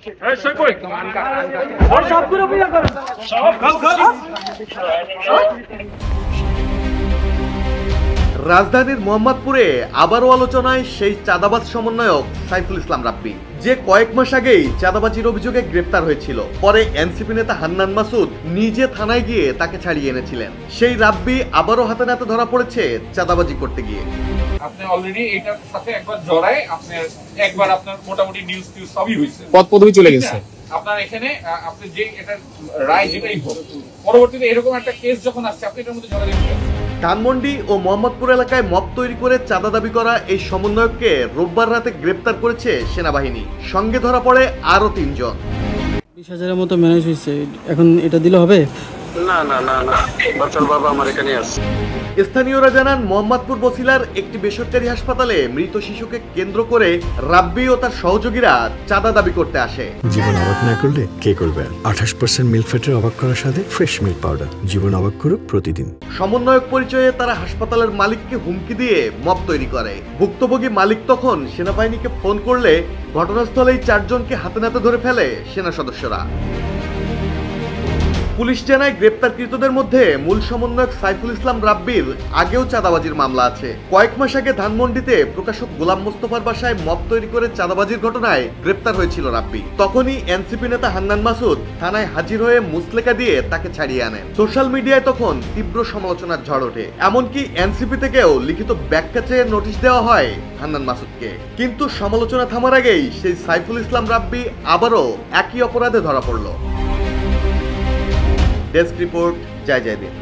রাজধানীর মোহাম্মদপুরে আবারও আলোচনায় সেই চাঁদাবাজ সমন্বয়ক সাইফুল ইসলাম রাব্বি, যে কয়েক মাস আগেই চাঁদাবাজির অভিযোগে গ্রেপ্তার হয়েছিল। পরে এনসিপি নেতা হান্নান মাসুদ নিজে থানায় গিয়ে তাকে ছাড়িয়ে এনেছিলেন। সেই রাব্বি আবারও হাতে নাতে ধরা পড়েছে চাঁদাবাজি করতে গিয়ে। আপনি অলরেডি এটার সাথে একবার জড়ায় একবার আপনার মোটামুটি নিউজ সবই হয়েছে, পদ পদবি চলে গেছে আপনার এখানে। আপনি যে এটা রায় যেটাই হোক, পরবর্তীতে এরকম একটা কেস যখন আসছে আপনি এটার মধ্যে জড়ালেন। ধানমন্ডি ও মোহাম্মদপুর এলাকায় মব তৈরি করে চাঁদা দাবি করা এই সমন্বয়ককে রোববার রাতে গ্রেপ্তার করেছে সেনাবাহিনী। সঙ্গে ধরা পড়ে আরো 3 জন। 20,000-এর মতো ম্যানেজ হয়েছে, এখন এটা দিলে হবে? না না না না, বাচ্চার বাবা আমার এখানে আছে। স্থানীয়রা জানান, মোহাম্মদপুর বছিলার একটি বেসরকারি হাসপাতালে মৃত শিশুকে কেন্দ্র করে রাব্বি ও তার সহযোগীরা চাঁদা দাবি করতে আসে। জীবন অবাক না করলে কে করবে? 28% মিল্ক ফ্যাটের অবাক করার সাথে ফ্রেশ মিল্ক পাউডার। জীবন অবাক করুক প্রতিদিন। সমন্বয়ক পরিচয়ে তারা হাসপাতালের মালিককে হুমকি দিয়ে মব তৈরি করে। ভুক্তভোগী মালিক তখন সেনাবাহিনীকে ফোন করলে ঘটনাস্থলেই 4 জনকে হাতে নাতে ধরে ফেলে সেনা সদস্যরা। পুলিশ জানায়, গ্রেপ্তারকৃতদের মধ্যে মূল সমন্বয়ক সাইফুল ইসলাম রাব্বির আগেও চাঁদাবাজির মামলা আছে। কয়েক মাস আগে ধানমন্ডিতে প্রকাশক গোলাম মোস্তফার বাসায় মব তৈরি করে চাঁদাবাজির ঘটনায় গ্রেপ্তার হয়েছিল রাব্বি। তখনই এনসিপি নেতা হান্নান মাসুদ থানায় হাজির হয়ে মুচলেকা দিয়ে তাকে ছাড়িয়ে আনেন। সোশ্যাল মিডিয়ায় তখন তীব্র সমালোচনার ঝড় ওঠে। এমনকি এনসিপি থেকেও লিখিত ব্যাখ্যা চেয়ে নোটিশ দেওয়া হয় হান্নান মাসুদকে। কিন্তু সমালোচনা থামার আগেই সেই সাইফুল ইসলাম রাব্বি আবারও একই অপরাধে ধরা পড়ল। ডেস্ক রিপোর্ট, জয় জয় দিন।